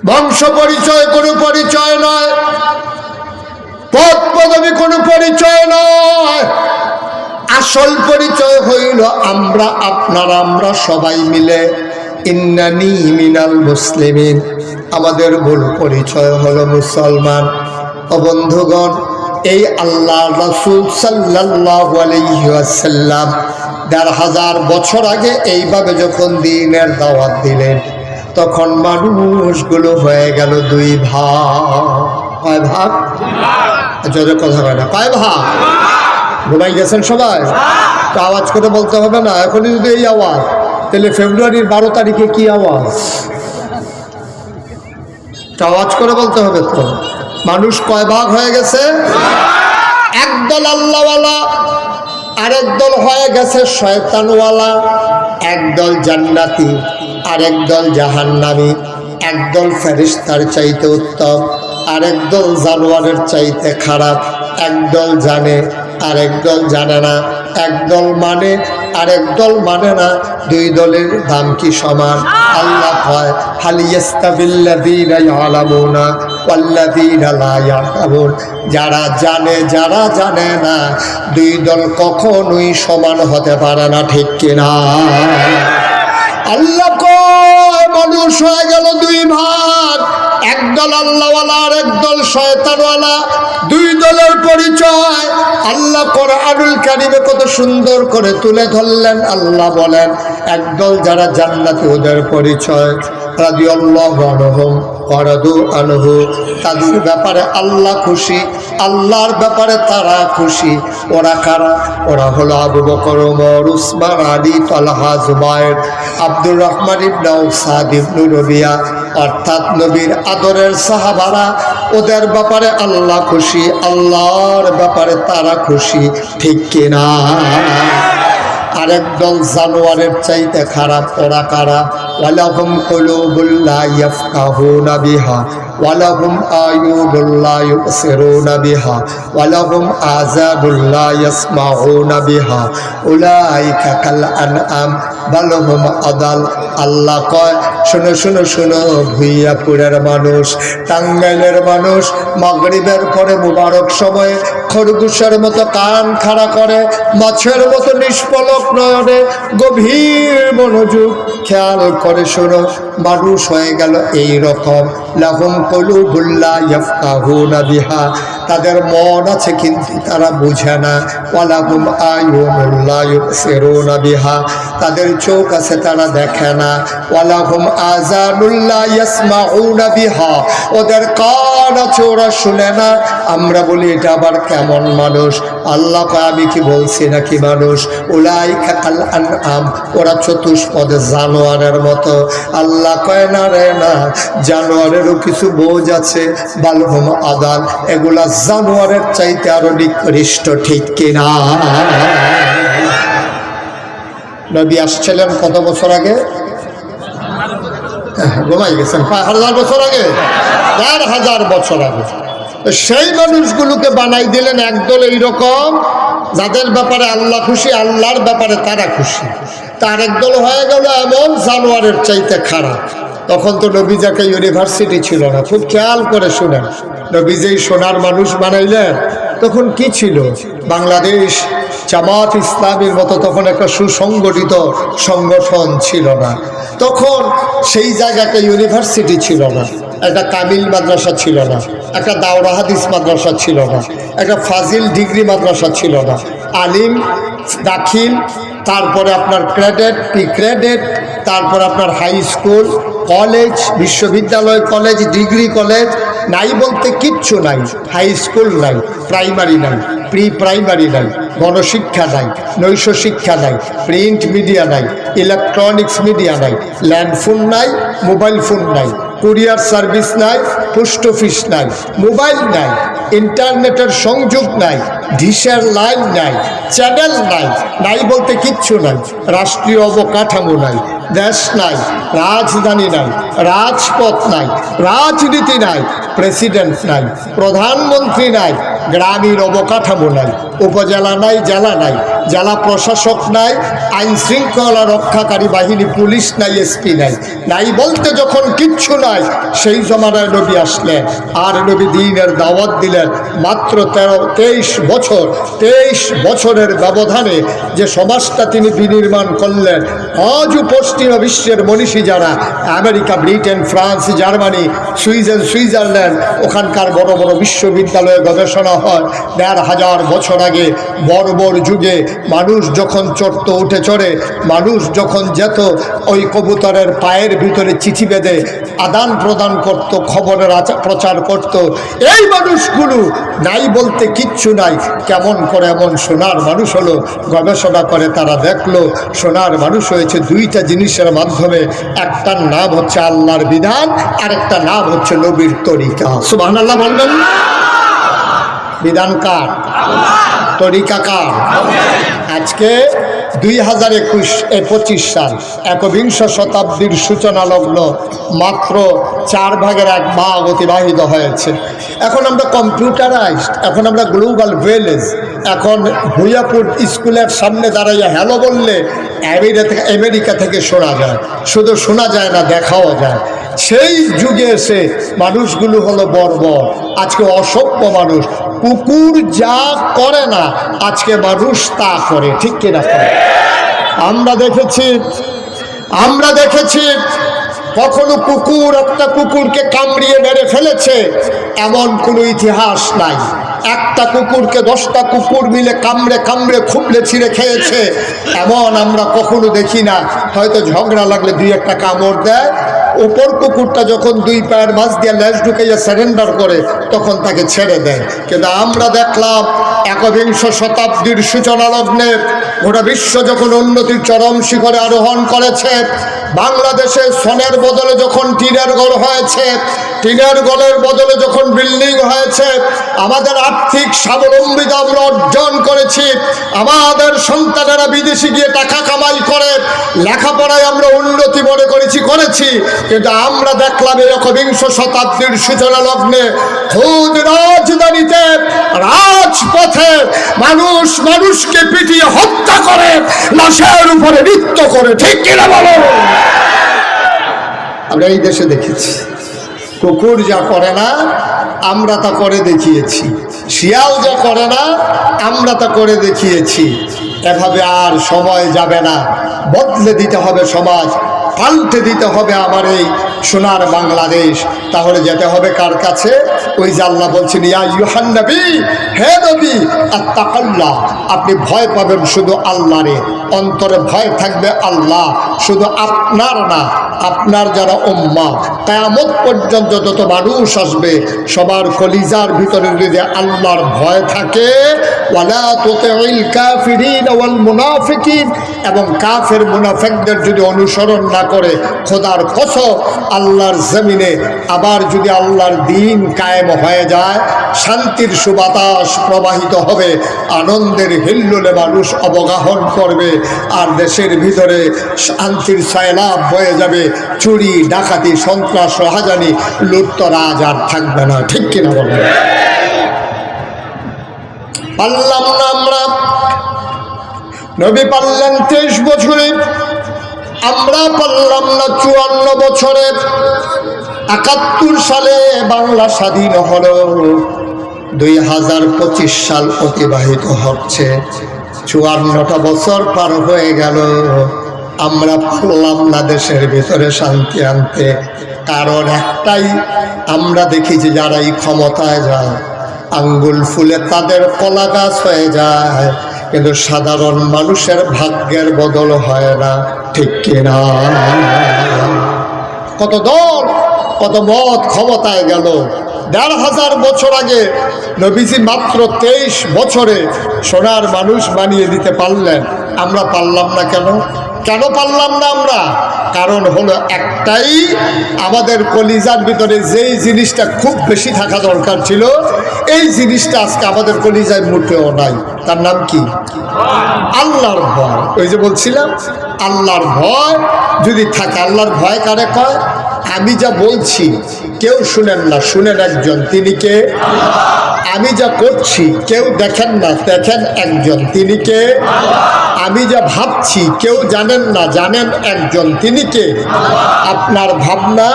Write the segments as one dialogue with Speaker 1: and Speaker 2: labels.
Speaker 1: বংশ পরিচয় কোনো পরিচয় নয়, পদ পদবী কোনো পরিচয় নয়। আসল পরিচয় হইল আমরা আমরা সবাই মিলে ইন্নানি মিনাল মুসলিমিন, আমাদের মূল পরিচয় হলো মুসলমান। ও বন্ধুগণ, এই আল্লাহ রাসূল সাল্লাল্লাহু আলাইহি ওয়াসাল্লাম ১৫০০ বছর আগে এইভাবে যখন দ্বীনের দাওয়াত দিলেন, তখন মানুষগুলো হয়ে গেল দুই ভাগ। কয় ভাগ? জোরে কথা কয় না, কয় ভাগ? ঘুমাই গেছেন সবাই? তো আওয়াজ করে বলতে হবে না। এখনই যদি এই আওয়াজ, তাহলে ফেব্রুয়ারির ১২ তারিখে কি আওয়াজ? আওয়াজ করে বলতে হবে। তো মানুষ কয় ভাগ হয়ে গেছে? একদল আল্লাহওয়ালা, আরেক দল হয়ে গেছে শয়তানওয়ালা। একদল জান্নাতি, আরেক দল জাহান্নামী। একদল ফেরেশতার চাইতে উত্তম, আরেক দল জানোয়ারের চাইতে খারাপ। একদল জানে, আরেক দল জানে না। একদল মানে, আরেক দল মানে না। দুই দলের দাম কি সমান? আল্লাহ কয় হাল ইয়াস্তাবিল্লাযীনা ইয়ালামুনা ওয়াল্লাযীনা লা ইয়ালামুন, যারা জানে যারা জানে না, দুই দল কখনোই সমান হতে পারে না, ঠিক কিনা? আল্লাহ কয় মানুষ হয়ে গেল দুই ভাগ, একদল আল্লাহওয়ালা আর একদল শয়তানওয়ালা। দুই দলের পরিচয় আল্লাহ কোরআনুল কারীমে কত সুন্দর করে তুলে ধরলেন। আল্লাহ বলেন, একদল যারা জান্নাতি, ওদের পরিচয় রাদিয়াল্লাহু আনহুম ওয়া রাদু আনহু, তাদের ব্যাপারে আল্লাহ খুশি, আল্লাহর ব্যাপারে তারা খুশি। ওরা কারা? ওরা হলো আবু বকর, ওমর, উসমান, আলী, তালহা, জুবায়ের, আব্দুর রহমান ইবনে আওফ, সাদ ইবনে রবিয়া, অর্থাৎ নবীর আদরের সাহাবারা। ওদের ব্যাপারে আল্লাহ খুশি, আল্লাহর ব্যাপারে তারা খুশি, ঠিক কিনা? আরেক দল জানোয়ারের চাইতে খারাপ। ওরা কারা? ওয়ালাহুম কুলুবুল লা ইয়াফকাহুনা বিহা ওয়ালাহুম আয়ুনুল লা ইউবসিরুনা বিহা ওয়ালাহুম আযানুল লা ইয়াসমাউনা বিহা উলাইকা কাল আনআম বাল হুম আদাল। আল্লাহ কয়, শোনো শোনো শোনো, ভুইয়াপুরের মানুষ, টাঙ্গাইলের মানুষ মাগরিবের পরে মুবারক সময়ে খরগোশের মতো কান খাড়া করে, মাছের মতো নিষ্পলক নয়নে গভীর মনোযোগ খেয়াল করে শোনো। মানুষ হয়ে গেল এই রকম। লাহুম কুলুবুল লা ইয়াফকাহুনা বিহা, তাদের মন আছে কিন্তু তারা বুঝে না। ওয়ালাহুম আয়ুনুল লা ইউবসিরুনা বিহা, তাদের চোখ আছে তারা দেখে না। ওয়ালাহুম আযানুল লা ইয়াসমাউনা বিহা, ওদের কান আছে ওরা শুনে না। আমরা বলি এটা আবার কেমন মানুষ? আল্লাহ কয়, আমি কি বলছি নাকি মানুষ? উলাইকা কাল আনআম, ওরা চতুষ্পদে জানোয়ারের মতো। আল্লাহ কয় না রে না, জানোয়ারেরও কিছু বোঝ আছে। বালহুম আদাল, এগুলা জানোয়ারের চাইতে আরো নিকৃষ্ট, ঠিক কিনা? নবী আসছিলেন কত বছর আগে? ঘুমাই গেছেন ৫০০০ বছর আগে, ১৫০০ বছর আগে। সেই মানুষগুলোকে বানাই দিলেন একদল এইরকম, যাদের ব্যাপারে আল্লাহ খুশি, আল্লাহর ব্যাপারে তারা খুশি। তার একদল হয়ে গেল এমন জানোয়ারের চাইতে খারাপ। তখন তো নবীজাকে ইউনিভার্সিটি ছিল না। খুব খেয়াল করে শুনেন, নবী যেই সোনার মানুষ বানাইলেন, তখন কি ছিল? বাংলাদেশ জামাত ইসলামীর মতো তখন একটা সুসংগঠিত সংগঠন ছিল না। তখন সেই জায়গাকে ইউনিভার্সিটি ছিল না, একটা কামিল মাদ্রাসা ছিল না, একটা দাওরা হাদিস মাদ্রাসা ছিল না, একটা ফাজিল ডিগ্রি মাদ্রাসা ছিল না। আলিম, দাখিল, তারপরে আপনার ক্রেডেট, প্রি ক্রেডেট, তারপর আপনার হাই স্কুল, কলেজ, বিশ্ববিদ্যালয়, কলেজ, ডিগ্রি কলেজ নাই বলতে কিচ্ছু নাই। হাই স্কুল নাই, প্রাইমারি নাই, প্রি প্রাইমারি নাই, গণশিক্ষা নাই, নৈশ শিক্ষা নাই, প্রিন্ট মিডিয়া নাই, ইলেকট্রনিক্স মিডিয়া নাই, ল্যান্ডফোন নাই, মোবাইল ফোন নাই, কুরিয়ার সার্ভিস নাই, পোস্ট অফিস নাই, মোবাইল নাই, ইন্টারনেটের সংযোগ নাই, ডিশের লাইন নাই, চ্যানেল নাই, নাই বলতে কিচ্ছু নাই। রাষ্ট্রীয় অবকাঠামো নাই, দেশ নাই, রাজধানী নাই, রাজপথ নাই, রাজনীতি নাই, প্রেসিডেন্ট নাই, প্রধানমন্ত্রী নাই, গ্রামীণ অবকাঠামো নাই, উপজেলা নাই, জেলা নাই, জেলা প্রশাসক নাই, আইন শৃঙ্খলা রক্ষাকারী বাহিনী, পুলিশ নাই, এসপি নাই, নাই বলতে যখন কিচ্ছু নাই, সেই জমানায় নবী আসলেন আর নবী দ্বীনের দাওয়াত দিলেন। মাত্র 23 বছরের ব্যবধানে যে সমাজটা তিনি বিনির্মাণ করলেন, আজও পশ্চিমা বিশ্বের মনীষী যারা America, Britain, France, Germany, Switzerland, ওখানকার বড় বড় বিশ্ববিদ্যালয়ে গবেষণা হয় 1500 বছর আগে বর্বর যুগে মানুষ যখন চড়ত, উঠে চড়ে, মানুষ যখন যেত ওই কবুতরের পায়ের ভিতরে চিঠি বেঁধে আদান প্রদান করত, খবরের প্রচার করত। এই মানুষগুলো নাই বলতে কিচ্ছু নাই, কেমন করে এমন সোনার মানুষ হলো? গবেষণা করে তারা দেখলো সোনার মানুষ হয়েছে দুইটা জিনিসের মাধ্যমে। একটার নাম হচ্ছে আল্লাহর বিধান, আরেকটা নাম হচ্ছে নবীর তরিকা। সুবহানাল্লাহ বলবেন? বিধান কার? তরিকা কার? আজকে 2025 সাল, একবিংশ শতাব্দীর সূচনা লগ্ন, মাত্র 1/4 ভাগ অতিবাহিত হয়েছে। এখন আমরা কম্পিউটারাইজড, এখন আমরা গ্লোবাল ভিলেজ। এখন ভুইয়াপুর স্কুলের সামনে দাঁড়াইয়া হ্যালো বললে আমেরিকা থেকে শোনা যায়, শুধু শোনা যায় না, দেখাও যায়। সেই যুগে এসে মানুষগুলো হলো বর্বর, আজকে অসভ্য মানুষ। কুকুর যা করে না আজকে মানুষ তা করে, ঠিক কিনা? আমরা দেখেছি কখনো কুকুর একটা কুকুরকে কামড়িয়ে মেরে ফেলেছে এমন কোনো ইতিহাস নাই। একটা কুকুরকে 10টা কুকুর মিলে কামড়ে খুবলে ছিঁড়ে খেয়েছে এমন আমরা কখনো দেখি না। হয়তো ঝগড়া লাগলে 2-1টা কামড় দেয়। ওপর কুকুরটা যখন 2 পায়ের মাঝ দিয়ে লেজ ঢুকাইয়া সারেন্ডার করে তখন তাকে ছেড়ে দেয়। কিন্তু আমরা দেখলাম একবিংশ শতাব্দীর সূচনা লগ্নে গোটা বিশ্ব যখন উন্নতির চরম শিখরে আরোহণ করেছে, বাংলাদেশে সোনের বদলে যখন টিনের ঘর হয়েছে, টিনের ঘরের বদলে যখন বিল্ডিং হয়েছে, আমাদের আর্থিক স্বাবলম্বিতা আমরা অর্জন করেছি, আমাদের সন্তানেরা বিদেশে গিয়ে টাকা কামাই করে লেখাপড়ায় আমরা উন্নতি মনে করেছি। কিন্তু আমরা দেখলাম এই একবিংশ শতাব্দীর সূচনা লগ্নে খোদ রাজধানীতে, রাজপথে মানুষকে পিটিয়ে হত্যা করে, লাশের উপরে নৃত্য করে, ঠিক কিনা বলো? আমরা এই দেশে দেখেছি। কুকুর যা করে না আমরা তা করে দেখিয়েছি, শিয়াল যা করে না আমরা তা করে দেখিয়েছি। এভাবে আর সময় যাবে না, বদলে দিতে হবে সমাজ, পাল্টে দিতে হবে আমার এই সোনার বাংলাদেশ। তাহলে যেতে হবে কার কাছে? ওই যে আল্লাহ বলছেন, ইয়া ইউহান নবী, হে নবী, আত্তাকাল্লাহ, আপনি ভয় পাবেন শুধু আল্লাহরে, অন্তরে ভয় থাকবে আল্লাহ, শুধু আপনার না, আপনার যারা উম্মাহ কিয়ামত পর্যন্ত যত মানুষ আসবে সবার কলিজার ভিতরে যদি আল্লাহর ভয় থাকে, ওয়ালা তুতিউল কাফিরিন ওয়াল মুনাফিকিন, এবং কাফের মুনাফিকদের যদি অনুসরণ না করে, খোদার কসম আল্লাহর জমিনে আবার যদি আল্লাহর দ্বীন কায়েম হয়ে যায়, শান্তির সুবাতাস প্রবাহিত হবে, আনন্দের হিল্লোলে মানুষ অবগাহন করবে, আর দেশের ভিতরে শান্তির সয়লাব বয়ে যাবে। চুরি, ডাকাতি, সন্ত্রাস, রাহাজানি, লুটতরাজ আর থাকবে না, ঠিক কিনা বলবেন? পারলাম না আমরা, নবী পারলেন 23 বছরে, আমরা পারলাম না 54 বছরে। 71 সালে বাংলা স্বাধীন হলো, 2025 সাল অতিবাহিত হচ্ছে, 54টা বছর পার হয়ে গেল, আমরা পারলাম না দেশের ভিতরে শান্তি আনতে। কারণ একটাই, আমরা দেখি যে যারাই ক্ষমতায় যায় আঙ্গুল ফুলে তাদের কলা গাছ হয়ে যায়, কিন্তু সাধারণ মানুষের ভাগ্যের বদল হয় না, ঠিক কিনা? কত দল, কত মত ক্ষমতায় গেল। 1500 বছর আগে নবীজি মাত্র 23 বছরে সোনার মানুষ বানিয়ে দিতে পারলেন, আমরা পারলাম না কেন? কেন পারলাম না আমরা? কারণ হলো একটাই, আমাদের কলিজার ভিতরে যেই জিনিসটা খুব বেশি থাকা দরকার ছিল, এই জিনিসটা আজকে আমাদের কলিজায় মোটেও নাই। তার নাম কি? আল্লাহর ভয়। ওই যে বলছিলাম, আল্লাহর ভয় যদি থাকে, আল্লাহর ভয় কারে কয়? আমি যা বলছি কেউ শুনেন না, শুনেন একজন, তিনি কে? আমি যা করছি কেউ দেখেন না, দেখেন একজন, তিনি কে? আমি যা ভাবছি কেউ জানেন না, জানেন একজন, তিনি কে? আপনার ভাবনা,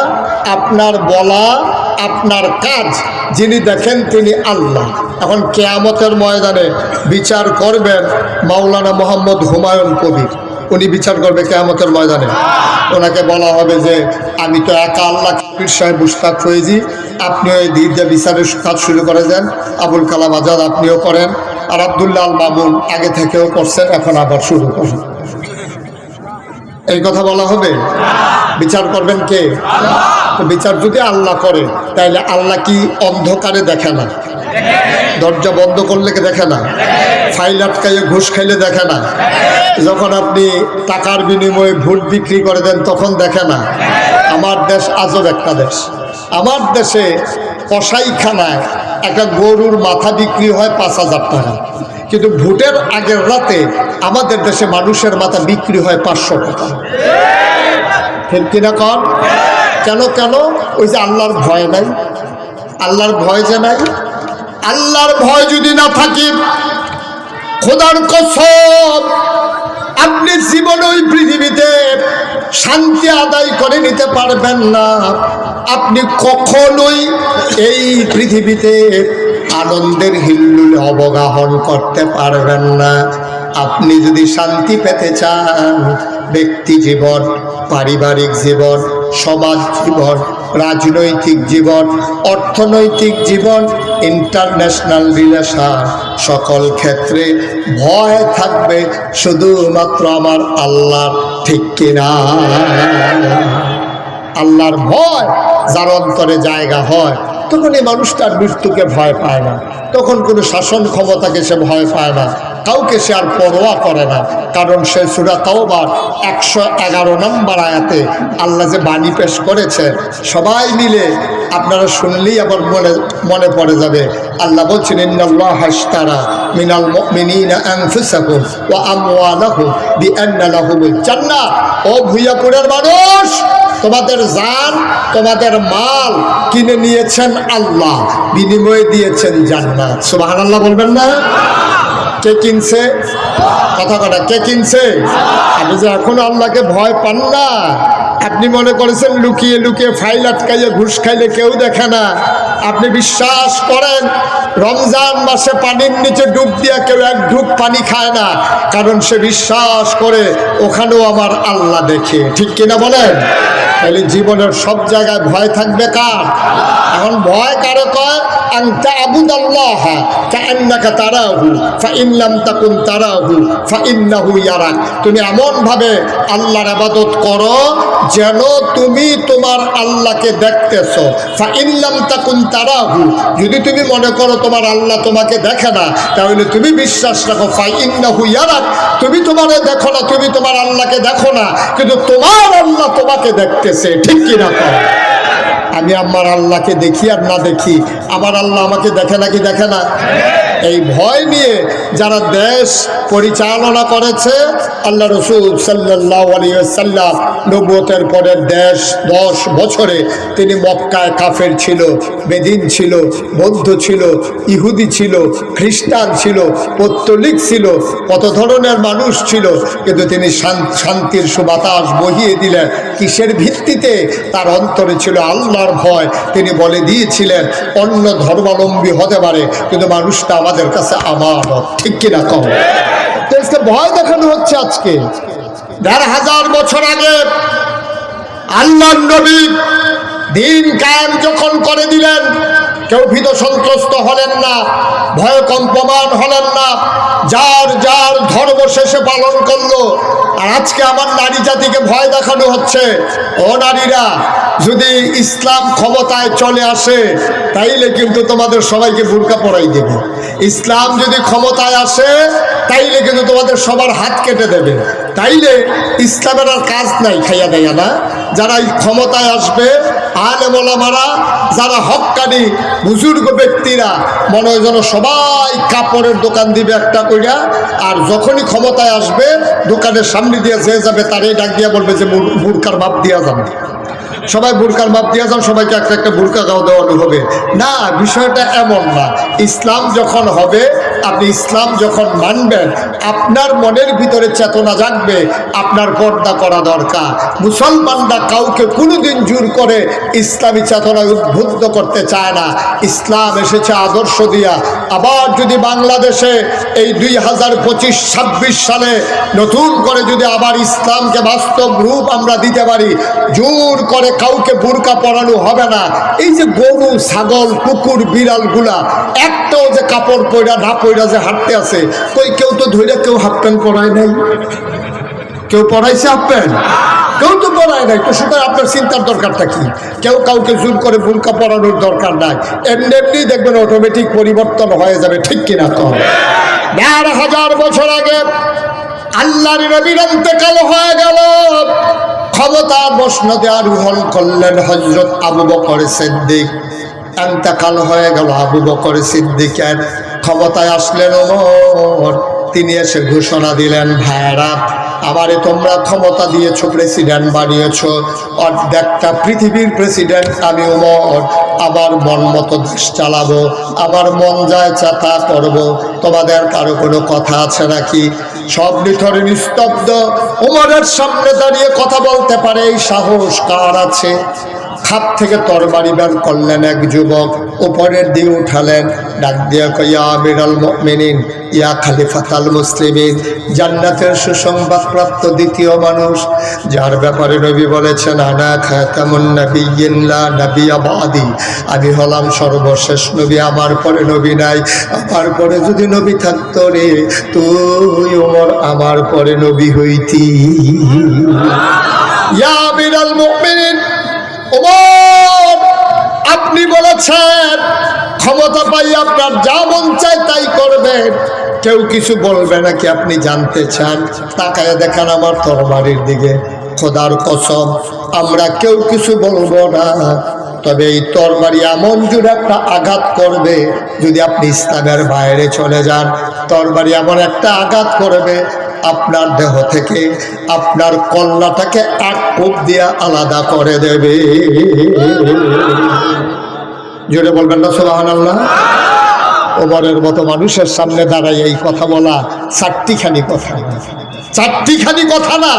Speaker 1: আপনার বলা, আপনার কাজ যিনি দেখেন তিনি আল্লাহ। এখন কিয়ামতের ময়দানে বিচার করবেন মাওলানা মোহাম্মদ হুমায়ুন কবির। উনি বিচার করবে কিয়ামতের ময়দানে। ওনাকে বলা হবে যে আমি তো একা আল্লাহ, পীর সাহেব মুশতাক ফয়েজি, আপনিও এই দীর্ঘ বিচারের কাজ শুরু করে দেন, আবুল কালাম আজাদ আপনিও করেন, আর আব্দুল্লাহ আল মামুন আগে থেকেও করছেন, এখন আবার শুরু করেন। এই কথা বলা হবে? বিচার করবেন কে? বিচার যদি আল্লাহ করে তাইলে আল্লাহ কি অন্ধকারে দেখে না? দরজা বন্ধ করলে কে দেখে না? ফাইল আটকাইয়ে ঘুষ খাইলে দেখে না? যখন আপনি টাকার বিনিময়ে ভোট বিক্রি করে দেন তখন দেখে না? আমার দেশ আজব একটা দেশ। আমার দেশে কসাইখানায় একটা গরুর মাথা বিক্রি হয় 5,000 টাকা, কিন্তু ভোটের আগের রাতে আমাদের দেশে মানুষের মাথা বিক্রি হয় 500 টাকা। ঠিক কিনা কন? কেন কেন? ওই যে আল্লাহর ভয় নাই। আল্লাহর ভয় যে নাই, আল্লাহর ভয় যদি না থাকে, খোদার কসম আপনি জীবনে ওই পৃথিবীতে শান্তি আদায় করে নিতে পারবেন না। আপনি কখনোই এই পৃথিবীতে আনন্দের হিল্লুলে অবগাহন করতে পারবেন না। আপনি যদি শান্তি পেতে চান, ব্যক্তি জীবন, পারিবারিক জীবন, সমাজ জীবন, রাজনৈতিক জীবন, অর্থনৈতিক জীবন, ইন্টারন্যাশনাল রিলেশন, সকল ক্ষেত্রে ভয় থাকবে শুধুমাত্র আমার আল্লাহর। ঠিক কিনা? আল্লাহর ভয় যার অন্তরে জায়গা হয়, তখন এই মানুষটার মৃত্যুকে ভয় পায় না, তখন কোনো শাসন ক্ষমতাকে সে ভয় পায় না, কাউকে সে আর পরোয়া করে না। কারণ সে সূরা তাওবার 111 নম্বর আয়াতে আল্লাহ যে বাণী পেশ করেছে, সবাই মিলে আপনারা শুনলেই আবার মনে পড়ে যাবে। আল্লাহ বলছেন, ইন্নাল্লাহা আশতারা মিনাল মুমিনিনা আনফুসাহুম ওয়া আমওয়ালাহুম বিআন্না লাহুমুল জান্নাহ। ও ভুইয়াপুরের মানুষ, তোমাদের জান, তোমাদের মাল কিনে নিয়েছেন আল্লাহ, বিনিময়ে দিয়েছেন জান্নাত। সুবহানাল্লাহ বলবেন না? কে কিনছে? কথা কথা, কে কিনছে? আপনি যে এখনো আল্লাহকে ভয় পান না, আপনি মনে করেছেন লুকিয়ে লুকিয়ে ফাইল আটকাইয়ে ঘুষ খাইলে কেউ দেখে না। আপনি বিশ্বাস করেন রমজান মাসে পানির নিচে ডুব দিয়ে কেউ এক ঢুক পানি খায় না, কারণ সে বিশ্বাস করে ওখানেও আমার আল্লাহ দেখে। ঠিক কিনা বলেন? তাহলে জীবনের সব জায়গায় ভয় থাকবে কার? এখন ভয় কারে কয়? আনতা আবুদাল্লাহ কাআন্নাকা তারাহু ফাইন লাম তাকুন তারাহু ফাইন্নাহু ইয়ারাক। তুমি এমন ভাবে আল্লাহর ইবাদত করো যেন তুমি তোমার আল্লাহকে দেখতেছো। ফাইন লাম তাকুন তারাহু, যদি তুমি মনে করো তোমার আল্লাহ তোমাকে দেখে না, তাহলে তুমি বিশ্বাস রাখো ফাইন্নাহু ইয়ারাক, তুমি তোমারে দেখো না, তুমি তোমার আল্লাহকে দেখো না, কিন্তু তোমার আল্লাহ তোমাকে দেখতেছে। ঠিক কিনা কও? আমি আমার আল্লাহকে দেখি আর না দেখি, আমার আল্লাহ আমাকে দেখে নাকি দেখে না? এই ভয় নিয়ে যারা দেশ পরিচালনা করেছে, আল্লাহ রসুল সাল্লাল্লাহু আলাইহি ওয়াসাল্লাম নবুয়তের পরের 10 বছরে তিনি মক্কায় কাফের ছিল, বেদিন ছিল, বৌদ্ধ ছিল, ইহুদি ছিল, খ্রিস্টান ছিল, পৌত্তলিক ছিল, কত ধরনের মানুষ ছিল, কিন্তু তিনি শান্তির সুবাতাস বহিয়ে দিলেন। কিসের ভিত্তিতে? তার অন্তরে ছিল আল্লাহর ভয়। তিনি বলে দিয়েছিলেন অন্য ধর্মাবলম্বী হতে পারে, কিন্তু মানুষটা আমাদের কাছে আমানত। ঠিক কিনা কম? ভয় দেখানো হচ্ছে আজকে। ১,৫০০ বছর আগে আল্লাহর নবী দিন কায়েম যখন করে দিলেন, কেউ ভীত সন্ত্রস্ত হলেন না, ভয় কম্পমান হলেন না, যার যার ধর্ম শেষে পালন করলো। আর আজকে আমার নারী জাতিকে ভয় দেখানো হচ্ছে, ও নারীরা, যদি ইসলাম ক্ষমতায় চলে আসে তাইলে কিন্তু তোমাদের সবাইকে বুরকা পরাই দেবে। ইসলাম যদি ক্ষমতায় আসে তাইলে কিন্তু তোমাদের সবার হাত কেটে দেবে। তাইলে ইসলামের আর কাজ নাই, খাইয়া দেয়া না। যারা ক্ষমতায় আসবে, আলেম ওলামারা, যারা হক্কানি বুজুর্গ ব্যক্তিরা, মনে হয় যেন সবাই কাপড়ের দোকান দিবে একটা কইরা, আর যখনই ক্ষমতায় আসবে দোকানের সামনে দিয়ে যে যাবে তারই ডাক দিয়া বলবে যে বুরকার মাপ দিয়া যাবে। সবাই বুরকার মাপ দিয়ে যান, সবাইকে একটা একটা বুরকা গাও দেওয়ানো হবে না। বিষয়টা এমন না। ইসলাম যখন হবে, আপনি ইসলাম যখন মানবেন, আপনার মনের ভিতরে চেতনা জাগবে আপনার পর্দা করা দরকার। মুসলমানরা কাউকে কোনোদিন জোর করে ইসলামী চেতনায় উদ্বুদ্ধ করতে চায় না। ইসলাম এসেছে আদর্শ দিয়া। আবার যদি বাংলাদেশে এই 2025-26 সালে নতুন করে যদি আবার ইসলামকে বাস্তব রূপ আমরা দিতে পারি, জোর করে কাউকে বুরকা পরানো হবে না। এই যে গরু, ছাগল, কুকুর, বিড়ালগুলা একটাও যে কাপড় পয়রা না পয়রা যে হাঁটতে আছে, কই কেউ তো ধরে কেউ হাফ প্যান্ট পরায় নাই, কেউ পড়াইছে হাফ প্যান্ট, কেউ তো পড়ায় নাই। তো সুতরাং আপনার চিন্তার দরকারটা কি? কেউ কাউকে জোর করে বুরকা পরানোর দরকার নাই। এমনি এমনি দেখবেন অটোমেটিক পরিবর্তন হয়ে যাবে, ঠিক কিনা? তো ১,৫০০ বছর আগে আল্লাহর নবীর ইন্তেকাল হয়ে গেল। ক্ষমতার মসনদে আরোহণ করলেন হযরত আবু বকর সিদ্দিক। ইন্তেকাল হয়ে গেল আবু বকর সিদ্দিকের। ক্ষমতায় আসলেন ওমর। তিনি এসে ঘোষণা দিলেন, ভাইরা আমারে তোমরা ক্ষমতা দিয়েছো, প্রেসিডেন্ট বানিয়েছো, অর্ধেকটা পৃথিবীর প্রেসিডেন্ট আমি ওমর। আমার মন মতো দেশ চালাবো, আমার মন যায় চাতা করবো। তোমাদের কারো কোনো কথা আছে নাকি? সব নিথরে নিস্তব্ধ। ওমরের সামনে দাঁড়িয়ে কথা বলতে পারে এই সাহস কার আছে? খাপ থেকে তরবারি বের করলেন এক যুবক, উপরের দিকে উঠালেন, ডাক দিয়ে কই, ইয়া আমিরুল মুমিনিন, ইয়া খলিফাতুল মুসলিমিন, জান্নাতের সুসংবাদ প্রাপ্ত দ্বিতীয় মানুষ, যার ব্যাপারে নবী বলেছেন, আনা খাতামুন নাবিয়্যিন লা নাবিয়্যা বাদি, আমি হলাম সর্বশেষ নবী, আমার পরে নবী নাই। আমার পরে যদি নবী থাকতো রে, তুই ওমর আমার পরে নবী হইতি। ইয়া আমিরুল মুমিনিন ওমর, আপনি বলেছেন ক্ষমতা পাই আপনার যা মন চায় তাই করবেন, কেউ কিছু বলবে নাকি আপনি জানতে চান? তাকায় দেখেন আমার তরবারির দিকে। খোদার কসম আমরা কেউ কিছু বলবো না, তবে এই তরবারি এমন জোরে একটা আঘাত করবে, যদি আপনি ইসলামের বাইরে চলে যান, তরবারি এমন একটা আঘাত করবে আপনার দেহ থেকে আপনার কল্লাটাকে এক কোপ দিয়া আলাদা করে দেবে। জোরে বলবেন না সুবহানাল্লাহ? ওমরের মতো মানুষের সামনে দাঁড়াই এই কথা বলা চারটিখানি কথা, চারটিখানি কথা না।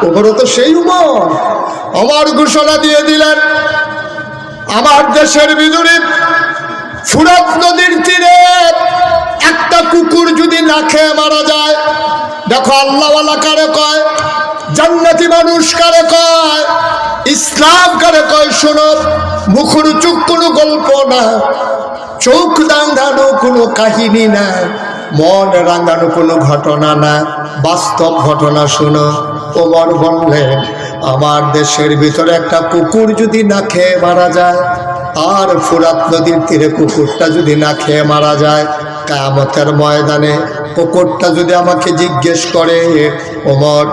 Speaker 1: ওমরও তো সেই উমর। ওমর ঘোষণা দিয়ে দিলেন, আমার দেশের ভিতরে ফুরাত নদীর তীরে একটা কুকুর যদি না খেয়ে মারা যায়, দেখো আল্লাহওয়ালা কারে কয়, জান্নাতি মানুষ কারে কয়, ইসলাম কারে কয়, শোনো, মুখর চুপ কোনো গল্প না, চোখ রাঙানো কোনো কাহিনী না, মন রাঙানো কোনো ঘটনা না, বাস্তব ঘটনা শোনো। ওমর বললেন, আমার দেশের ভিতরে একটা কুকুর যদি না খেয়ে মারা যায়, আর ফুরাত নদীর তীরে কুকুরটা যদি না খেয়ে মারা যায়, কিয়ামতের ময়দানে কুকুরটা যদি আমাকে জিজ্ঞেস করে, ওমর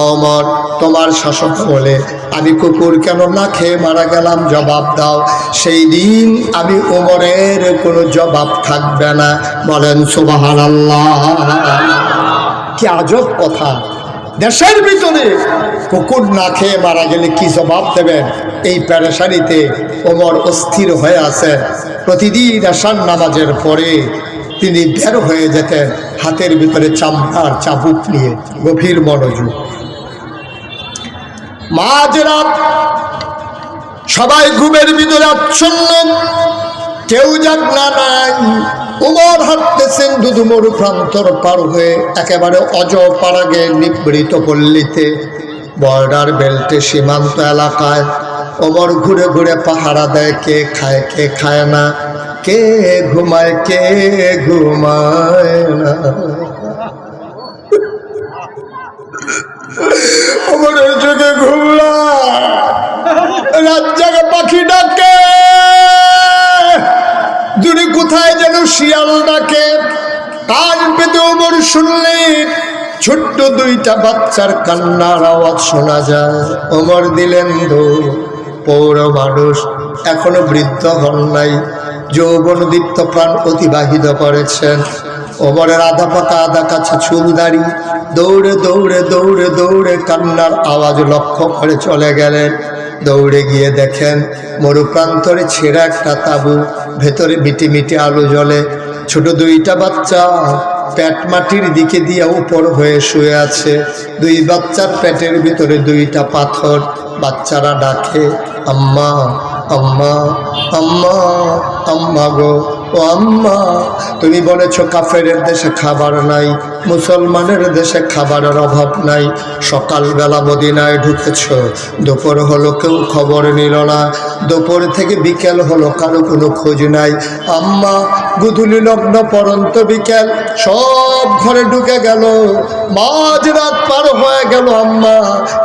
Speaker 1: ওমর তোমার শাসক বলে আমি কুকুর কেন না খেয়ে মারা গেলাম, জবাব দাও, সেই দিন আমি ওমরের কোনো জবাব থাকবে না। বলেন সুবহানাল্লাহ। কি আজব কথা! দেশের ভিতরে কুকুর না খেয়ে মারা গেলে কি জবাব দেবেন, এই পেরেশানিতে ওমর অস্থির হয়ে আছেন। প্রতিদিন আশার নামাজের পরে তিনি বের হয়ে যেতেন হাতের ভিতরে চামড়ার চাবুক নিয়ে, গভীর মনোযোগ। মাঝরাত সবাই ঘুমের ভিতরে আচ্ছন্ন, কেউ জাগনা নাই। ওমর হাঁটতেছেন দুধুমরু প্রান্তর পার হয়ে একেবারে অজপাড়াগে নিবৃত পল্লীতে, বর্ডার বেল্টে সীমান্ত এলাকায়। ওমর ঘুরে ঘুরে পাহারা দেয়, কে খায় কে খায় না, কে ঘুমায় কে ঘুমায় না। ওমরের চোখে ঘুমলা, রাত জাগে পাখি ডাকে, দূরে কোথায় যেন শিয়াল ডাকে। কান পেতে ওমর শুনলেন ছোট্ট দুইটা বাচ্চার কান্নার আওয়াজ শোনা যায়। ওমর দিলেন দৌড়। পৌর মানুষ, এখনো বৃদ্ধ হন নাই, যৌবন দীপ্ত প্রাণ অতিবাহিত করেছেন। ওমরের আধা পাকা আধা কাছে চুলদারি, দৌড়ে দৌড়ে দৌড়ে দৌড়ে কান্নার আওয়াজ লক্ষ্য করে চলে গেলেন। দৌড়ে গিয়ে দেখেন মরুপ্রান্তরে ছেঁড়া একটা তাঁবু, ভেতরে মিটি আলো জ্বলে। ছোট দুইটা বাচ্চা পেট মাটির দিকে দিয়ে উপর হয়ে শুয়ে আছে। দুই বাচ্চার পেটের ভিতরে দুইটা পাথর। বাচ্চারা ডাকে, আম্মা আম্মা আম্মা আম্মা গো, ও আম্মা, তুমি বলেছ কাফেরের দেশে খাবার নাই, মুসলমানের দেশে খাবারের অভাব নাই। সকালবেলা মদিনায় ঢুকেছ, দুপুর হলো কেউ খবর নিল না, দুপুর থেকে বিকেল হলো কারো কোনো খোঁজ নাই। আম্মা, গুধুলি লগ্ন পরন্ত বিকেল সব ঘরে ঢুকে গেল, মাঝরাত পার হয়ে গেল, আম্মা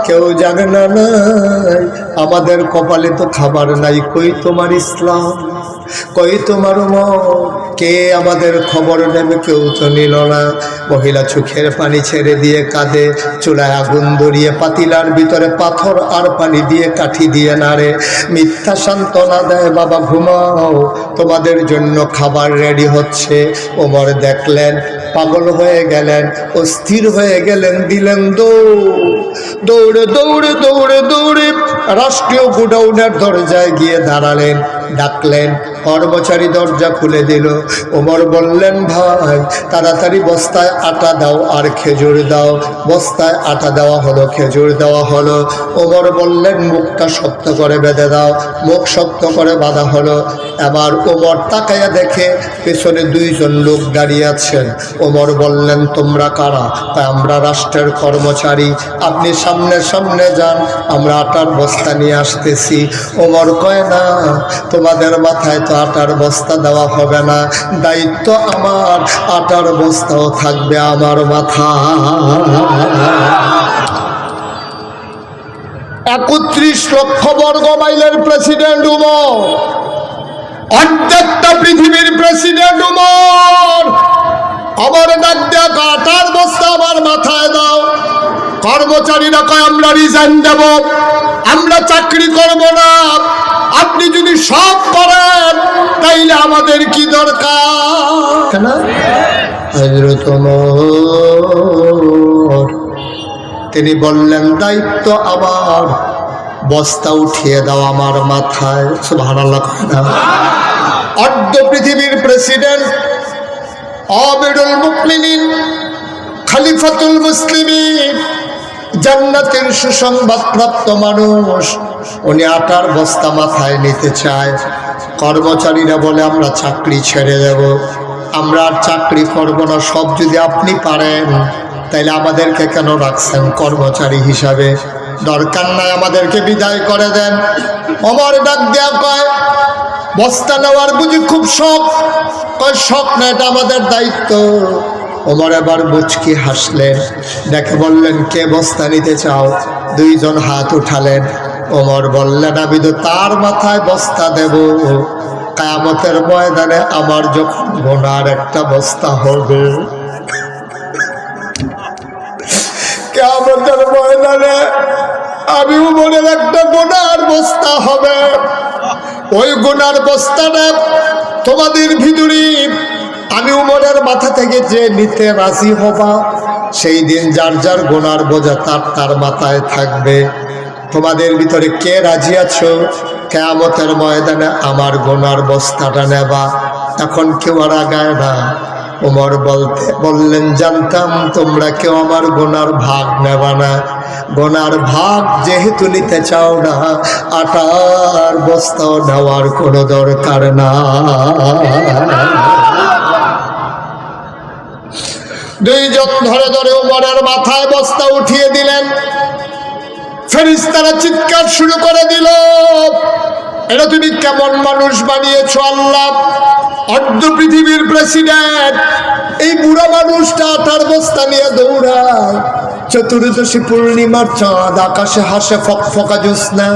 Speaker 1: কেউ জানে না নাই আমাদের কপালে তো খাবার নাই। কই তোমার ইসলাম, কই তোমার কে আমাদের খবর নেবে? কেউ তো নিল না। মহিলা চোখের পানি ছেড়ে দিয়ে কাঁদে, চুলায় আগুন ধরিয়ে পাতিলার ভিতরে পাথর আর পানি দিয়ে কাঠি দিয়ে নাড়ে, মিথ্যা সান্ত্বনা দেয়, বাবা ঘুমাও, তোমাদের জন্য খাবার রেডি হচ্ছে। ওমর দেখলেন, পাগল হয়ে গেলেন, অস্থির হয়ে গেলেন, দিলেন দৌড়ে দৌড়ে দৌড়ে দৌড়ে রাষ্ট্রীয় গোডাউনের দরজায় গিয়ে দাঁড়ালেন। ডাকলেন, কর্মচারী দরজা খুলে দিল। ওমর বললেন, ভাই তাড়াতাড়ি বস্তায় আটা দাও আর খেজুর দাও। বস্তায় আটা দেওয়া হলো, খেজুর দেওয়া হলো। ওমর বললেন, মুখটা শক্ত করে বেঁধে দাও। মুখ শক্ত করে বাঁধা হলো। এবার ওমর তাকাইয়া দেখে পেছনে দুইজন লোক দাঁড়িয়ে আছেন। ওমর বললেন, তোমরা কারা? আমরা রাষ্ট্রের কর্মচারী, আপনি সামনে সামনে যান, আমরা আটার বস্তা নিয়ে আসতেছি। ওমর কয়, না, তোমাদের মাথায় তো আটার বস্তা দেওয়া হবে না, দায়িত্ব আমার, আটার বস্তাও থাকবে আমার মাথা। 31 লক্ষ বর্গ মাইলের প্রেসিডেন্ট উমর, অর্ধেকটা পৃথিবীর প্রেসিডেন্ট উমর। আমার ডাক দেয়া, আটার বস্তা আমার মাথায় দাও। কর্মচারীরা কয়, আমরা রিজাইন দেব, আমরা চাকরি করব না, আপনি যদি সব করেন তাইলে আমাদের কি দরকার? হযরত ওমর তিনি বললেন, দায়িত্ব আমার, বস্তা উঠিয়ে দাও আমার মাথায়। সুবহানাল্লাহ। অর্ধ পৃথিবীর প্রেসিডেন্ট, আমিরুল মুমিনিন, খলিফাতুল মুসলিমিন, জান্নাতের সুসংবাদ প্রাপ্ত মানুষ, উনি আটার বস্তা মাথায় নিতে চায়। কর্মচারীরা বলে, আমরা চাকরি ছেড়ে দেব, আমরা আর চাকরি করব না, সব যদি আপনি পারেন তাইলে আমাদেরকে কেন রাখছেন কর্মচারী হিসাবে? দরকার নাই, আমাদেরকে বিদায় করে দেন। ওমর ডাক দেয়া কয়, বস্তা নেওয়ার বুঝি খুব শখ? কয়, শখ না, এটা আমাদের দায়িত্ব। ওমর এবার মুচকি হাসলেন, দেখে বললেন, কে বস্তা নিতে চাও? দুইজন হাত উঠালেন। ওমর বললেন, আমি তো তার মাথায় বস্তা দেব, কিয়ামতের ময়দানে আমার যখন গোনার একটা বস্তা হবে। কিয়ামতের ময়দানে আমি উমরের একটা গোনার বস্তা হবে। ওই গোনার বস্তাটা তোমাদের ভিতরে আমি উমরের মাথা থেকে যে নিতে রাজি হবা, সেই দিন যার যার গোনার বোঝা তার মাথায় থাকবে। তোমাদের ভিতরে কে রাজি আছো কিয়ামতের ময়দানে আমার গোনার বস্তাটা নেবা? এখন কেউ আর আগায় না। ওমর বললেন, জানতাম তোমরা কেউ আমার গোনার ভাগ নেবা না। গোনার ভাগ যেহেতু নিতে চাও না, আটার বস্তাও নেওয়ার কোনো দরকার না। দুইজন ধরে ধরে ওমরের মাথায় বস্তা উঠিয়ে দিলেন। ফেরেশতারা চিৎকার শুরু করে দিল, এটা তুমি কেমন মানুষ বানিয়েছো আল্লাহ? অর্ধ পৃথিবীর প্রেসিডেন্ট, এই বুড়া মানুষটা আটার বস্তা নিয়ে দৌড়ায়। চতুর্দশী পূর্ণিমার চাঁদ, আকাশে হাসে ফকফকা জ্যোৎস্না।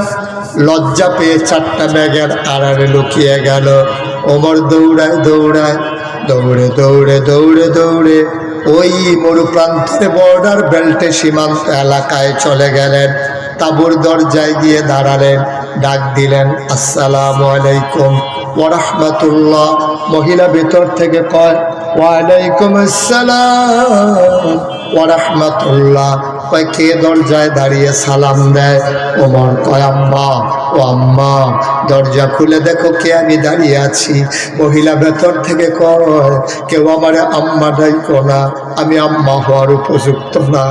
Speaker 1: লজ্জা পেয়ে চারটা ব্যাগের আড়ালে লুকিয়ে গেল। ওমর দৌড়ায় দৌড়ায় দৌড়ে দৌড়ে দৌড়ে দৌড়ে ওই মরুপ্রান্তের বর্ডার বেল্টে সীমান্ত এলাকায় চলে গেলেন। তাঁবুর দরজায় গিয়ে দাঁড়ালেন, ডাক দিলেন, আসসালামু আলাইকুম ওয়া রাহমাতুল্লাহ। মহিলা ভেতর থেকে কয়, ওয়া আলাইকুম আসসালাম ওয়া রাহমাতুল্লাহ। কয় কে দরজায় দাঁড়িয়ে সালাম দেয়? ওমর কয় আম্মা। ও আম্মা দরজা খুলে দেখো কে আমি দাঁড়িয়ে আছি। মহিলা ভেতর থেকে কয় কেউ আমারে আম্মা ডাইকো না, আমি আম্মা হওয়ার উপযুক্ত না।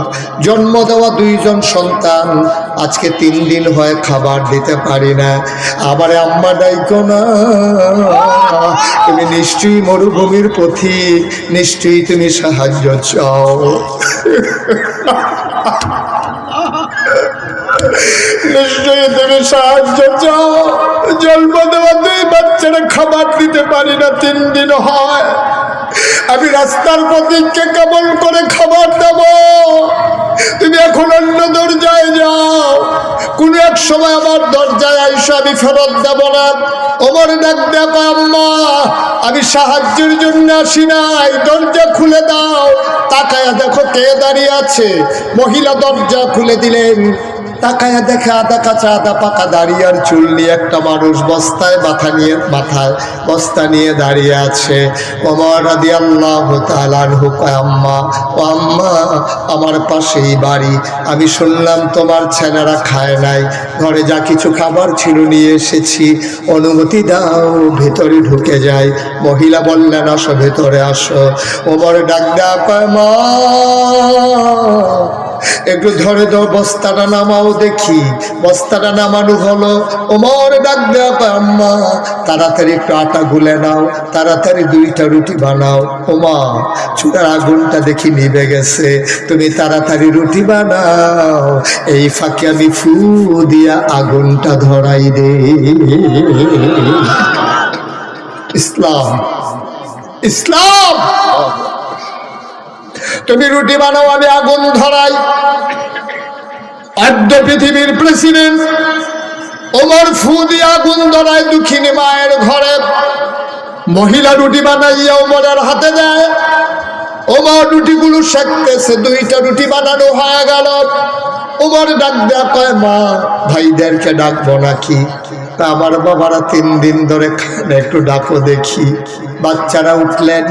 Speaker 1: জন্ম দেওয়া দুইজন সন্তান, আজকে 3 দিন হয় খাবার দিতে পারি না, আমারে আম্মা ডাইকো না। তুমি নিশ্চয়ই মরুভূমির পথিক, নিশ্চয়ই তুমি সাহায্য চাও। নিশ্চয়ই তুমি সাহায্য চাও। জন্ম দেওয়া 2 বাচ্চারা খাবার দিতে পারি না, 3 দিন হয়। আমি রাস্তার পথিককে কেমন করে খাবার দেব? তুমি এখন অন্য দরজায় যাও, কোন এক সময় আমার দরজায় আইসো, আমি ফেরত দেব না। ওমর ডাক দেখো আম্মা, আমি সাহায্যের জন্য আসি নাই, দরজা খুলে দাও। তাকায়া দেখো কে দাঁড়িয়ে আছে। মহিলা দরজা খুলে দিলেন। তাকায়া দেখে আদা কাঁচা আদা পাকা দাঁড়িয়ে আর চুল নিয়ে একটা মানুষ মাথায় বস্তা নিয়ে দাঁড়িয়ে আছে। ওমর রাদিয়াল্লাহু তাআলা আনহু কয় আম্মা, ও আম্মা আমার পাশেই বাড়ি, আমি শুনলাম তোমার ছেলেরা খায় নাই, ঘরে যা কিছু খাবার ছিল নিয়ে এসেছি, অনুমতি দাও ভেতরে ঢুকে যাই। মহিলা বললেন আসো ভেতরে আসো। ওমর ডাক দেয়া কয় মা একটু ধরে দাও, বস্তাটা নামাও দেখি। বস্তাটা নামানো হলো। ওমর ডাক দেয়া কয় আম্মা তাড়াতাড়ি একটু আটা গুলে নাও, তাড়াতাড়ি 2টা রুটি বানাও। ওমা চুলার আগুনটা দেখি নিভে গেছে, তুমি তাড়াতাড়ি রুটি বানাও, এই ফাঁকে আমি ফু দিয়া আগুনটা ধরাই দে। ইসলাম, ইসলাম। তুমি রুটি বানাও, আমি আগুন ধরাই। আদ্য পৃথিবীর প্রেসিডেন্ট ওমর ফু দিয়ে আগুন ধরায় দুঃখিনী মায়ের ঘরে। মহিলা রুটি বানাইয়া ওমরের হাতে দেয়। ওমর রুটিগুলো সেঁকতেছে, 2টা রুটি বানানো হয়ে গেল। ওমর ডাক দেয়া কয় মা ভাইদেরকে ডাকবো নাকি? আমার বাবারা 3 দিন ধরে খান, একটু ডাকো দেখি। বাচ্চারা উঠলেন।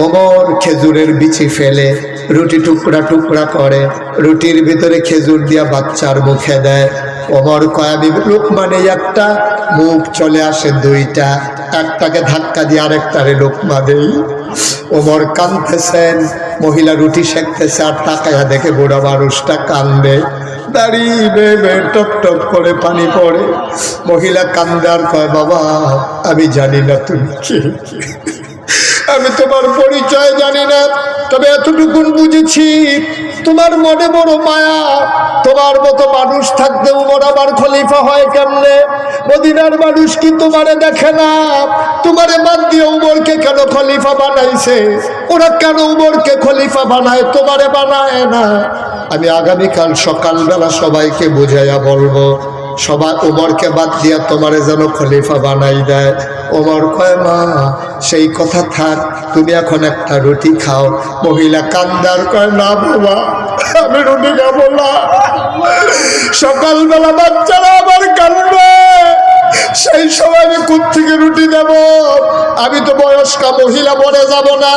Speaker 1: ওমর খেজুরের বিচি ফেলে রুটি টুকরা টুকরা করে, রুটির ভিতরে খেজুর দিয়া বাচ্চার মুখে দেয়। ওমর কয় আমি লোকমানে একটা, মুখ চলে আসে 2টা, একটাকে ধাক্কা দিয়ে আরেকটারে লোকমা দেই। ওমর কাঁদতেছেন, মহিলা রুটি সেঁকতেছে আর তাকায়া দেখে বুড়া মানুষটা কান্দে। দাঁড়িয়ে বেবে টপ টপ করে পানি পড়ে। মহিলা কান্দে আর কয় বাবা আমি জানি না তুমি কে, আমি তোমার পরিচয় জানি না, তবে এতটুকুন বুঝেছি তোমার মনে বড় মায়া। তোমার মতো মানুষ থাকতে উমর আবার খলিফা হয় কেমনে? মদিনার মানুষ কি তোমারে দেখে না? তোমারে বাদ দিয়ে উমরকে কেন খলিফা বানাইছে? ওরা কেন উমরকে খলিফা বানায়, তোমারে বানায় না? আমি আগামীকাল সকালবেলা সবাইকে বুঝাইয়া বলবো, সবাই উমরকে বাদ দিয়া তোমারে যেন খলিফা বানাই দেয়। ওমর কয় মা সেই কথা থাক, তুমি এখন একটা রুটি খাও। মহিলা কান্দার কয় না বাবা আমি রুটি খাবো না। সকালবেলা বাচ্চারা আবার কাঁদবে, সেই সময় আমি কোত্থেকে রুটি দেব? আমি তো বয়স্কা মহিলা, মরে যাব না,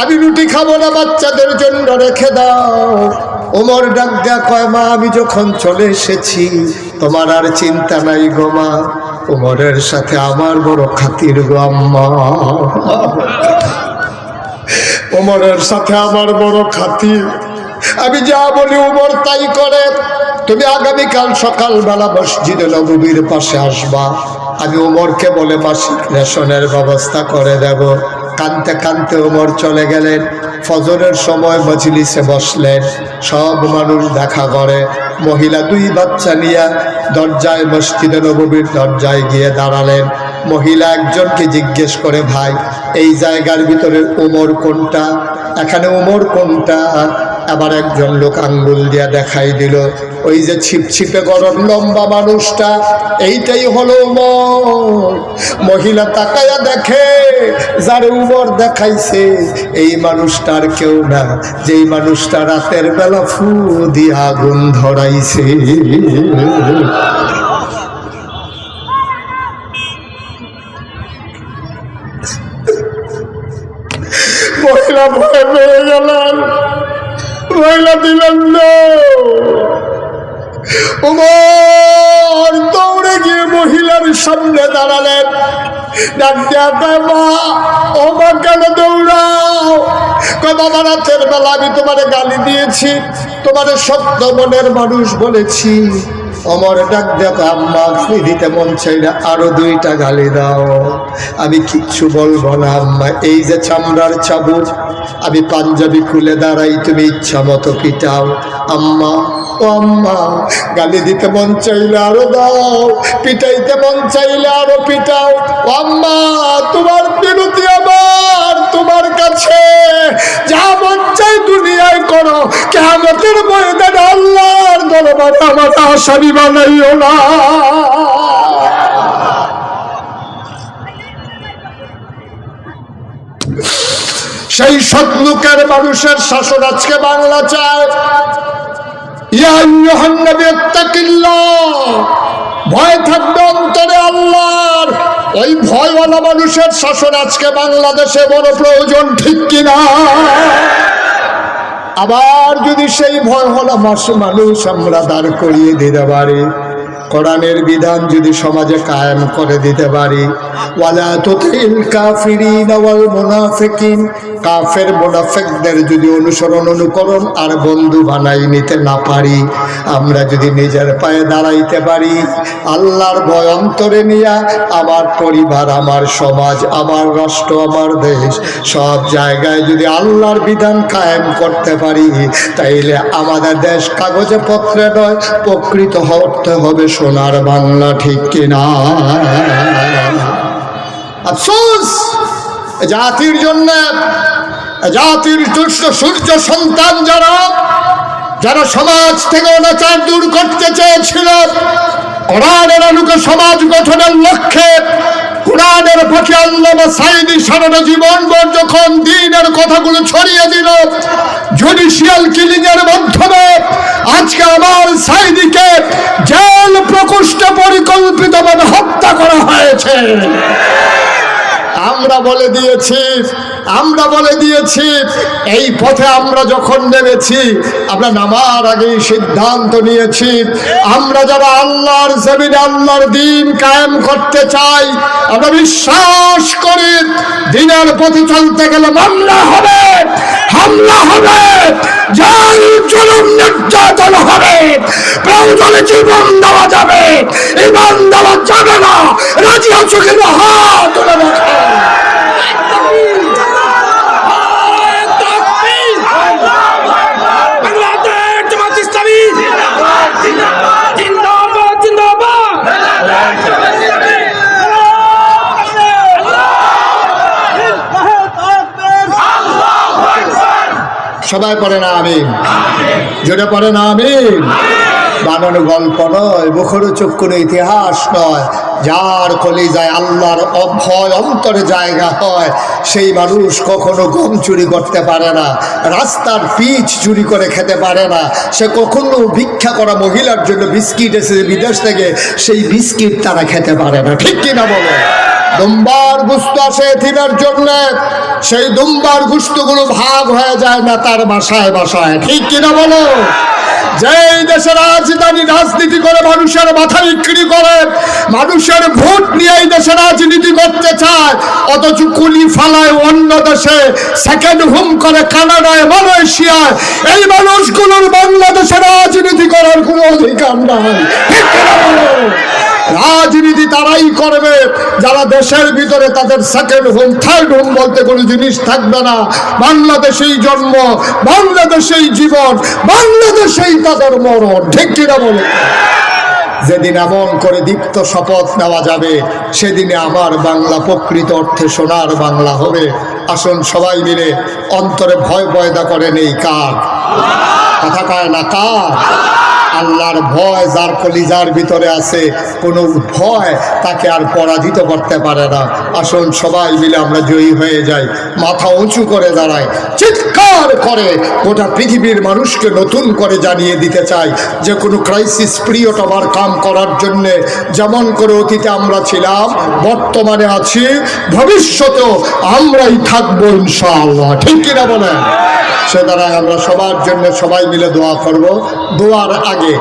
Speaker 1: আমি রুটি খাবো না, বাচ্চাদের জন্য রেখে দাও। ওমর ডাক দেয়া কয় মা আমি যখন চলে এসেছি তোমার আর চিন্তা নাই গো মা, ওমরের সাথে আমার বড় খাতির গো আম্মা, ওমরের সাথে আমার বড় খাতির, আমি যা বলি ওমর তাই করে। তুমি আগামীকাল সকালবেলা মসজিদে নববীর পাশে আসবা, আমি ওমরকে বলে মাসিক রেশনের ব্যবস্থা করে দেব। কানতে কানতে ওমর চলে গেলেন। ফজরের সময় মজলিসে বসলেন, সব মানুষ দেখা করে। মহিলা 2 বাচ্চা নিয়ে দরজায়, মসজিদে নববীর দরজায় গিয়ে দাঁড়ালেন। মহিলা একজনকে জিজ্ঞেস করে ভাই এই জায়গার ভিতরে ওমর কোনটা, এখানে ওমর কোনটা? আবার একজন লোক আঙ্গুল দিয়া দেখাই দিল, ওই যে ছিপছিপে গরম লম্বা মানুষটা, এইটাই হলো ওমর। মহিলা তাকায়া দেখে যারে ওমর দেখাইছে এই মানুষটার কেউ না, যেই মানুষটা রাতের বেলা ফু দিয়ে আগুন ধরাইছে। মহিলা ভয় পেয়ে গেলেন, রইলা দিলেন না। ওমর দৌড়ে গিয়ে মহিলার সামনে দাঁড়ালেন, ডাক দিয়া কয়, মা ও মা কেন দৌড়াও? কয়, বাবা রাতের বেলা আমি তোমারে গালি দিয়েছি, তোমারে সত্য মনের মানুষ বলেছি। অমর ডাক দেখো, আম্মা গালি দিতে মন চাই না, আরো 2টা গালি দাও। আমি কিচ্ছু বলবো না আম্মা, এই যে চামড়ার চাবুক, আমি পাঞ্জাবি খুলে দাঁড়াই, তুমি ইচ্ছা মতো পিটাও। আম্মা ও আম্মা, গালি দিতে মন চাইলে আরো দাও, পিটাইতে মন চাইলে আরো পিটাও। ও আম্মা, তোমার বিরতি আমার তোমার কাছে, যা মন চাই দুনিয়ায় করো, কিয়ামতের ময়দানে আল্লাহর দরবারে আমার আসামি বানাইও না। সেই সৎলোকের মানুষের শাসন আজকে বাংলা চায়। ইয়া আইয়ুহান নবী ইত্তাকিল্লাহ, ভয় থাকবে অন্তরে আল্লাহর। ওই ভয়ওয়ালা মানুষের শাসন আজকে বাংলাদেশে বড় প্রয়োজন, ঠিক কিনা? আবার যদি সেই ভয়ওয়ালা মানুষ আমরা দাঁড় করিয়ে দিতে পারি, কোরআনের বিধান যদি সমাজে কায়েম করে দিতে পারি, ওয়ালা তুতিল কাফিরিন ওয়াল মুনাফিকিন, কাফের মুনাফিকদের যদি অনুকরণ আর বন্ধু বানাই নিতে না পারি, আমরা যদি নিজের পায়ে দাঁড়াইতে পারি, আল্লাহর ভয় অন্তরে নিয়ে আমার পরিবার, আমার সমাজ, আমার রাষ্ট্র, আমার দেশ, সব জায়গায় যদি আল্লাহর বিধান কায়েম করতে পারি, তাইলে আমাদের দেশ কাগজে পত্রে নয়, প্রকৃত হতে হবে সোনার বাংলা, ঠিক কিনা? আফসোস জাতির জন্য, জাতির সূর্য সন্তান যারা সমাজ থেকে অনাচার দূর করতে চেয়েছিল, কোরআনের আলোকে সমাজ গঠনের লক্ষ্যে কোরআনের পক্ষে আল্লামা সাঈদী সারাটা জীবনভর যখন দ্বীনের কথাগুলো ছড়িয়ে দিল, জুডিশিয়াল কিলিং এর মাধ্যমে আজকে আমার সাঈদীকে জেল প্রকোষ্ঠে পরিকল্পিতভাবে হত্যা করা হয়েছে। আমরা বলে দিয়েছি এই পথে আমরা যখন নেমেছি, আমরা নামার আগেই সিদ্ধান্ত নিয়েছি, আমরা যারা আল্লাহর জমিনে আল্লাহর দ্বীন কায়েম করতে চাই, আমরা বিশ্বাস করি দ্বীনের পথে চলতে গেলে মামলা হবে, হামলা হবে, জাল জুলুম নির্যাতন হবে, প্রয়োজনে জীবন দেওয়া যাবে, ঈমান দেওয়া যাবে না। রাজি আছো কিনা? হাত তুলে রাখো। সবাই পড়ে না আমিন? যেটা পড়ে না আমিন? বানানো গল্প নয়, মুখরোচক কোনো ইতিহাস নয়। যার কলিজায় আল্লাহর ভয় অন্তরে জায়গা হয়, সেই মানুষ কখনো গম চুরি করতে পারে না, রাস্তার পিচ চুরি করে খেতে পারে না, সে কখনো ভিক্ষা করা মহিলার জন্য বিস্কিট এসেছে বিদেশ থেকে, সেই বিস্কিট তারা খেতে পারে না, ঠিক কিনা বলে? দুম্বার গুস্ত আসে এতিমের জন্য, সেই দুম্বার গুস্তগুলো ভাগ হয়ে যায় না তার বাসায় বাসায়, ঠিক কিনা বলো? যেই দেশের রাজনীতি করে মানুষের মাথা বিক্রি করে, মানুষের ভোট নিয়ে এই দেশে রাজনীতি করতে চায়, অথচ কুলি ফালায় অন্য দেশে, সেকেন্ড হোম করে কানাডায়, মালয়েশিয়ায়, এই মানুষগুলোর বাংলাদেশে রাজনীতি করার কোনো অধিকার নাই, ঠিক কিনা বলো? রাজনীতি তারাই করবে যারা দেশের ভিতরে তাদের সেকেন্ড হোম, থার্ড হোম বলতে কোনো জিনিস থাকবে না। বাংলাদেশেই জন্ম, বাংলাদেশেই জীবন, বাংলাদেশেই তাদের মরণ, ঠিক কিনা বলে? যেদিন এমন করে দীপ্ত শপথ নেওয়া যাবে, সেদিনে আমার বাংলা প্রকৃত অর্থে সোনার বাংলা হবে। আসুন সবাই মিলে অন্তরে ভয় পয়দা করে নেই কার? কথা কয় না কার? আল্লাহর ভয় যার কলিজার ভিতরে আছে, কোনো ভয় তাকে আর পরাজিত করতে পারে না। আসুন সবাই মিলে আমরা জয়ী হয়ে যাই, মাথা উঁচু করে দাঁড়াই, চিৎকার প্রচার করে গোটা পৃথিবীর মানুষকে নতুন করে জানিয়ে দিতে চাই যে কোনো ক্রাইসিস পিরিয়ড আমার কাম করার জন্যে যেমন করে অতীতে আমরা ছিলাম, বর্তমানে আছি, ভবিষ্যতেও আমরাই থাকবো ইনশাআল্লাহ। ঠিক কিনা বলেন? সুতরাং আমরা সবার জন্য সবাই মিলে দোয়া করব। দোয়ার আগে